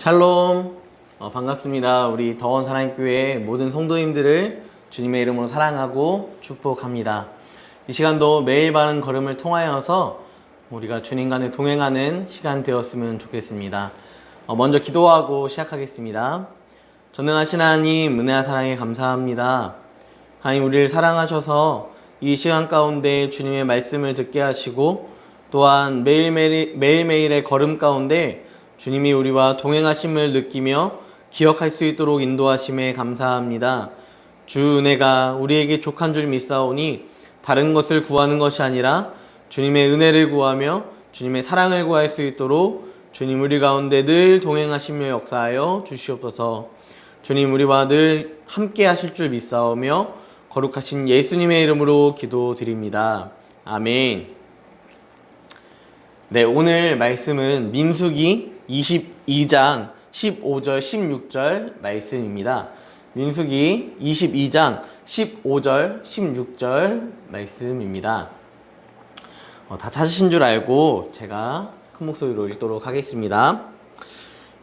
샬롬. 반갑습니다. 우리 더원 사랑교회 모든 성도님들을 주님의 이름으로 사랑하고 축복합니다. 이 시간도 매일 바른 걸음을 통하여서 우리가 주님과 동행하는 시간 되었으면 좋겠습니다. 먼저 기도하고 시작하겠습니다. 전능하신 하나님, 은혜와 사랑에 감사합니다. 하나님, 우리를 사랑하셔서 이 시간 가운데 주님의 말씀을 듣게 하시고 또한 매일매일의 걸음 가운데 주님이 우리와 동행하심을 느끼며 기억할 수 있도록 인도하심에 감사합니다. 주 은혜가 우리에게 족한 줄 믿사오니 다른 것을 구하는 것이 아니라 주님의 은혜를 구하며 주님의 사랑을 구할 수 있도록 주님 우리 가운데 늘 동행하시며 역사하여 주시옵소서. 주님 우리와 늘 함께 하실 줄 믿사오며 거룩하신 예수님의 이름으로 기도드립니다. 아멘. 네, 오늘 말씀은 민수기 22장 15절 16절 말씀입니다. 민수기 22장 15절 16절 말씀입니다. 다 찾으신 줄 알고 제가 큰 목소리로 읽도록 하겠습니다.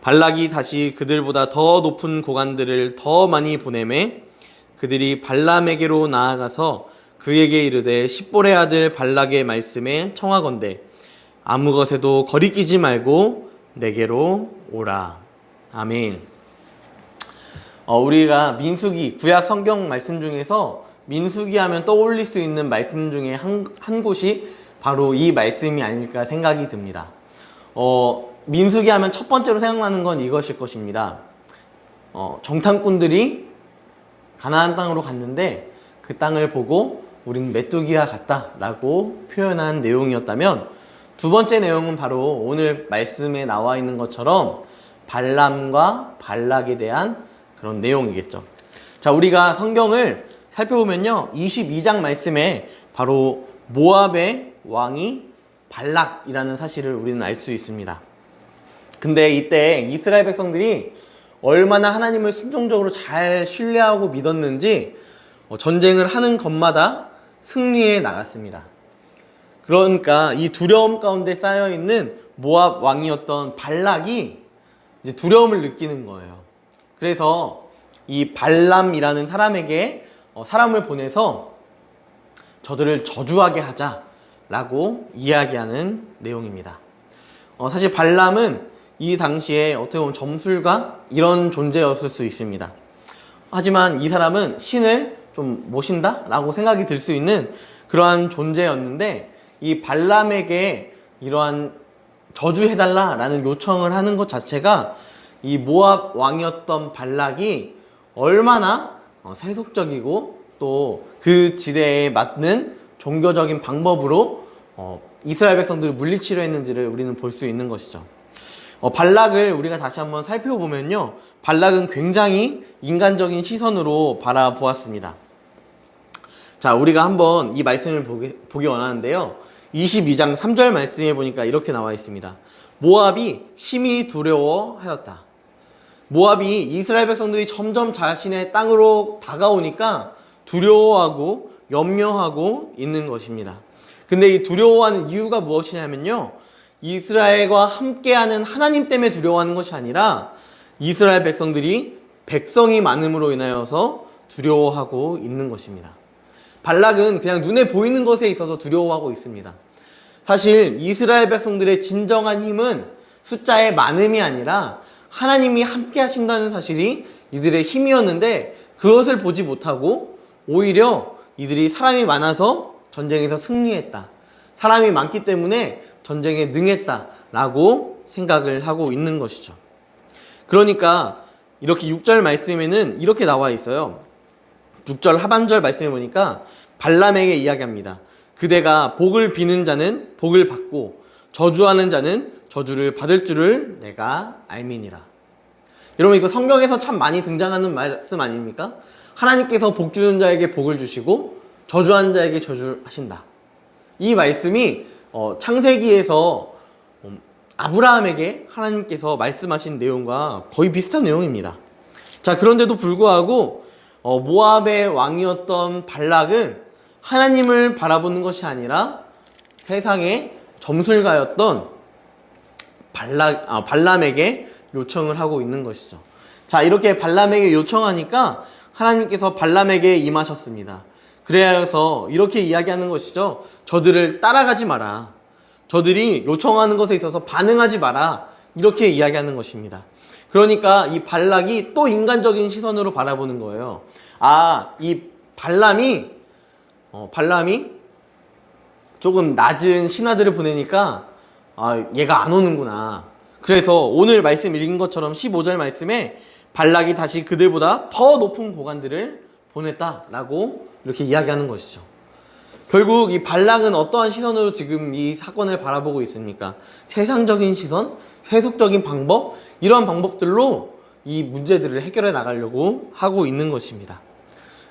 발락이 다시 그들보다 더 높은 고관들을 더 많이 보내매 그들이 발람에게로 나아가서 그에게 이르되 십볼의 아들 발락의 말씀에 청하건대 아무 것에도 거리끼지 말고 내게로 오라. 아멘. 우리가 민수기 구약 성경 말씀 중에서 민수기 하면 떠올릴 수 있는 말씀 중에 한 곳이 바로 이 말씀이 아닐까 생각이 듭니다. 민수기 하면 첫 번째로 생각나는 건 이것일 것입니다. 정탐꾼들이 가나안 땅으로 갔는데 그 땅을 보고 우린 메뚜기와 같다 라고 표현한 내용이었다면, 두 번째 내용은 바로 오늘 말씀에 나와 있는 것처럼 발람과 발락에 대한 그런 내용이겠죠. 자, 우리가 성경을 살펴보면요, 22장 말씀에 바로 모압의 왕이 발락이라는 사실을 우리는 알 수 있습니다. 근데 이때 이스라엘 백성들이 얼마나 하나님을 순종적으로 잘 신뢰하고 믿었는지 전쟁을 하는 것마다 승리해 나갔습니다. 그러니까 이 두려움 가운데 쌓여있는 모압 왕이었던 발락이 이제 두려움을 느끼는 거예요. 그래서 이 발람이라는 사람에게 사람을 보내서 저들을 저주하게 하자라고 이야기하는 내용입니다. 사실 발람은 이 당시에 어떻게 보면 점술가 이런 존재였을 수 있습니다. 하지만 이 사람은 신을 좀 모신다? 라고 생각이 들 수 있는 그러한 존재였는데, 이 발람에게 이러한 저주해달라라는 요청을 하는 것 자체가 이 모압 왕이었던 발락이 얼마나 세속적이고 또 그 지대에 맞는 종교적인 방법으로 이스라엘 백성들을 물리치려 했는지를 우리는 볼 수 있는 것이죠. 발락을 우리가 다시 한번 살펴보면요, 발락은 굉장히 인간적인 시선으로 바라보았습니다. 자, 우리가 한번 이 말씀을 보기 원하는데요, 22장 3절 말씀에 보니까 이렇게 나와 있습니다. 모압이 심히 두려워하였다. 모압이 이스라엘 백성들이 점점 자신의 땅으로 다가오니까 두려워하고 염려하고 있는 것입니다. 근데 이 두려워하는 이유가 무엇이냐면요, 이스라엘과 함께하는 하나님 때문에 두려워하는 것이 아니라 이스라엘 백성들이 백성이 많음으로 인하여서 두려워하고 있는 것입니다. 발락은 그냥 눈에 보이는 것에 있어서 두려워하고 있습니다. 사실 이스라엘 백성들의 진정한 힘은 숫자의 많음이 아니라 하나님이 함께 하신다는 사실이 이들의 힘이었는데, 그것을 보지 못하고 오히려 이들이 사람이 많아서 전쟁에서 승리했다, 사람이 많기 때문에 전쟁에 능했다라고 생각을 하고 있는 것이죠. 그러니까 이렇게 6절 말씀에는 이렇게 나와 있어요. 6절 하반절 말씀해 보니까 발람에게 이야기합니다. 그대가 복을 비는 자는 복을 받고 저주하는 자는 저주를 받을 줄을 내가 알미니라. 여러분, 이거 성경에서 참 많이 등장하는 말씀 아닙니까? 하나님께서 복 주는 자에게 복을 주시고 저주하는 자에게 저주하신다. 이 말씀이 창세기에서 아브라함에게 하나님께서 말씀하신 내용과 거의 비슷한 내용입니다. 자, 그런데도 불구하고 모압의 왕이었던 발락은 하나님을 바라보는 것이 아니라 세상의 점술가였던 발람에게 요청을 하고 있는 것이죠. 자, 이렇게 발람에게 요청하니까 하나님께서 발람에게 임하셨습니다. 그래서 이렇게 이야기하는 것이죠. 저들을 따라가지 마라. 저들이 요청하는 것에 있어서 반응하지 마라. 이렇게 이야기하는 것입니다. 그러니까 이 발락이 또 인간적인 시선으로 바라보는 거예요. 아, 이 발람이 조금 낮은 신하들을 보내니까 얘가 안 오는구나. 그래서 오늘 말씀 읽은 것처럼 15절 말씀에 발락이 다시 그들보다 더 높은 고관들을 보냈다라고 이렇게 이야기하는 것이죠. 결국 이 발락은 어떠한 시선으로 지금 이 사건을 바라보고 있습니까? 세상적인 시선, 세속적인 방법, 이러한 방법들로 이 문제들을 해결해 나가려고 하고 있는 것입니다.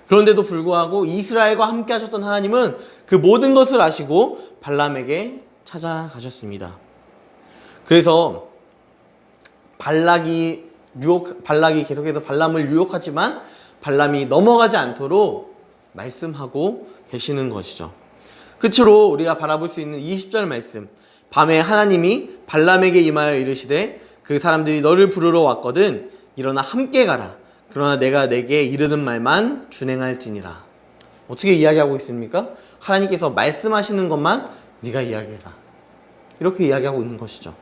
그런데도 불구하고 이스라엘과 함께 하셨던 하나님은 그 모든 것을 아시고 발람에게 찾아가셨습니다. 그래서 발락이 계속해서 발람을 유혹하지만 발람이 넘어가지 않도록 말씀하고 계시는 것이죠. 끝으로 우리가 바라볼 수 있는 20절 말씀. 밤에 하나님이 발람에게 임하여 이르시되 그 사람들이 너를 부르러 왔거든 일어나 함께 가라. 그러나 내가 내게 이르는 말만 준행할지니라. 어떻게 이야기하고 있습니까? 하나님께서 말씀하시는 것만 네가 이야기해라. 이렇게 이야기하고 있는 것이죠.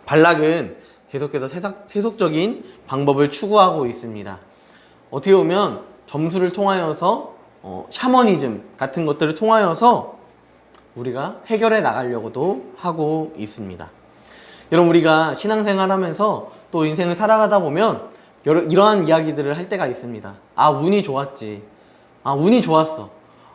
발락은 계속해서 세속적인 방법을 추구하고 있습니다. 어떻게 보면 점수를 통하여서 샤머니즘 같은 것들을 통하여서 우리가 해결해 나가려고도 하고 있습니다. 여러분, 우리가 신앙생활 하면서 또 인생을 살아가다 보면 이러한 이야기들을 할 때가 있습니다. 아, 운이 좋았지. 아, 운이 좋았어.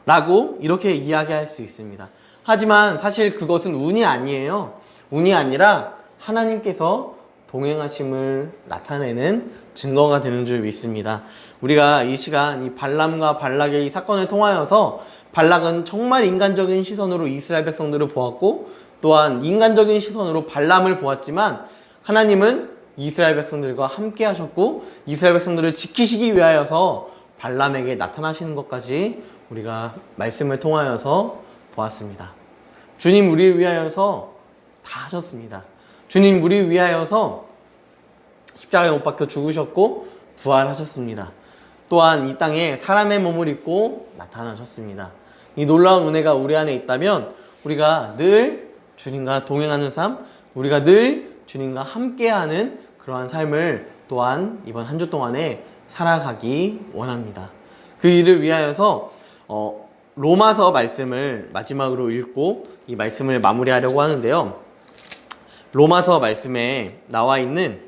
라고 이렇게 이야기할 수 있습니다. 하지만 사실 그것은 운이 아니에요. 운이 아니라 하나님께서 동행하심을 나타내는 증거가 되는 줄 믿습니다. 우리가 이 시간 이 발람과 발락의 이 사건을 통하여서 발락은 정말 인간적인 시선으로 이스라엘 백성들을 보았고 또한 인간적인 시선으로 발람을 보았지만 하나님은 이스라엘 백성들과 함께 하셨고 이스라엘 백성들을 지키시기 위하여서 발람에게 나타나시는 것까지 우리가 말씀을 통하여서 보았습니다. 주님 우리를 위하여서 다 하셨습니다. 주님 우리를 위하여서 십자가에 못 박혀 죽으셨고 부활하셨습니다. 또한 이 땅에 사람의 몸을 입고 나타나셨습니다. 이 놀라운 은혜가 우리 안에 있다면 우리가 늘 주님과 동행하는 삶, 우리가 늘 주님과 함께하는 그러한 삶을 또한 이번 한 주 동안에 살아가기 원합니다. 그 일을 위하여서 로마서 말씀을 마지막으로 읽고 이 말씀을 마무리하려고 하는데요. 로마서 말씀에 나와 있는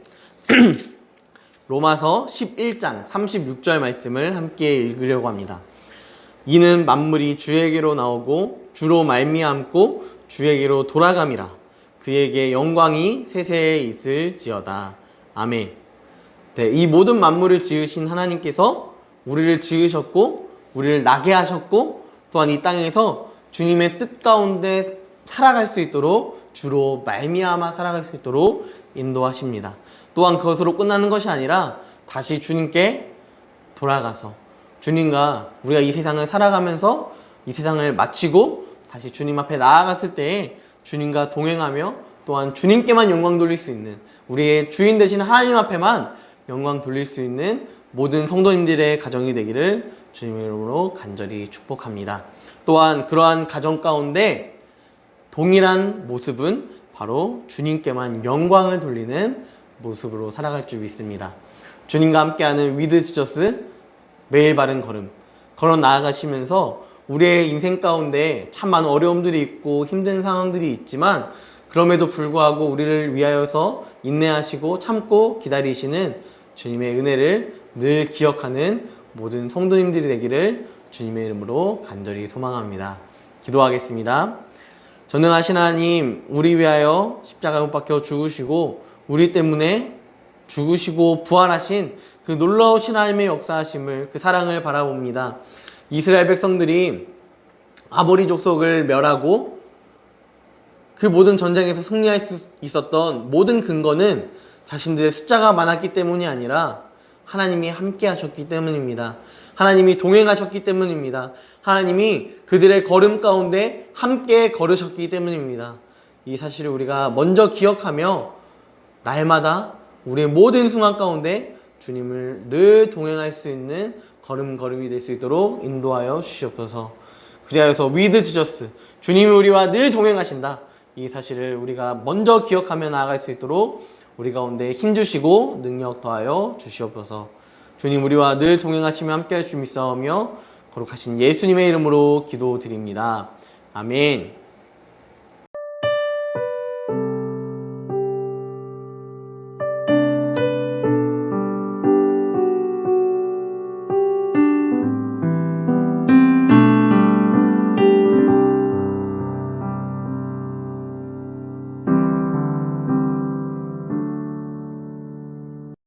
로마서 11장 36절 말씀을 함께 읽으려고 합니다. 이는 만물이 주에게로 나오고 주로 말미암고 주에게로 돌아감이라. 그에게 영광이 세세에 있을지어다. 아멘. 네, 이 모든 만물을 지으신 하나님께서 우리를 지으셨고 우리를 나게 하셨고 또한 이 땅에서 주님의 뜻 가운데 살아갈 수 있도록 주로 말미암아 살아갈 수 있도록 인도하십니다. 또한 그것으로 끝나는 것이 아니라 다시 주님께 돌아가서 주님과 우리가 이 세상을 살아가면서 이 세상을 마치고 다시 주님 앞에 나아갔을 때에 주님과 동행하며 또한 주님께만 영광 돌릴 수 있는 우리의 주인 되신 하나님 앞에만 영광 돌릴 수 있는 모든 성도님들의 가정이 되기를 주님의 이름으로 간절히 축복합니다. 또한 그러한 가정 가운데 동일한 모습은 바로 주님께만 영광을 돌리는 모습으로 살아갈 줄 믿습니다. 주님과 함께하는 위드 지저스 매일 바른 걸음 걸어 나아가시면서 우리의 인생 가운데 참 많은 어려움들이 있고 힘든 상황들이 있지만 그럼에도 불구하고 우리를 위하여서 인내하시고 참고 기다리시는 주님의 은혜를 늘 기억하는 모든 성도님들이 되기를 주님의 이름으로 간절히 소망합니다. 기도하겠습니다. 전능하신 하나님, 우리 위하여 십자가에 못 박혀 죽으시고 우리 때문에 죽으시고 부활하신 그 놀라우신 하나님의 역사하심을 그 사랑을 바라봅니다. 이스라엘 백성들이 아모리 족속을 멸하고 그 모든 전쟁에서 승리할 수 있었던 모든 근거는 자신들의 숫자가 많았기 때문이 아니라 하나님이 함께 하셨기 때문입니다. 하나님이 동행하셨기 때문입니다. 하나님이 그들의 걸음 가운데 함께 걸으셨기 때문입니다. 이 사실을 우리가 먼저 기억하며 날마다 우리의 모든 순간 가운데 주님을 늘 동행할 수 있는 걸음걸음이 될 수 있도록 인도하여 주시옵소서. 그리하여서 위드 지저스, 주님이 우리와 늘 동행하신다, 이 사실을 우리가 먼저 기억하며 나아갈 수 있도록 우리 가운데 힘주시고 능력 더하여 주시옵소서. 주님, 우리와 늘 동행하시며 함께할 줄 믿사오며 거룩하신 예수님의 이름으로 기도드립니다. 아멘.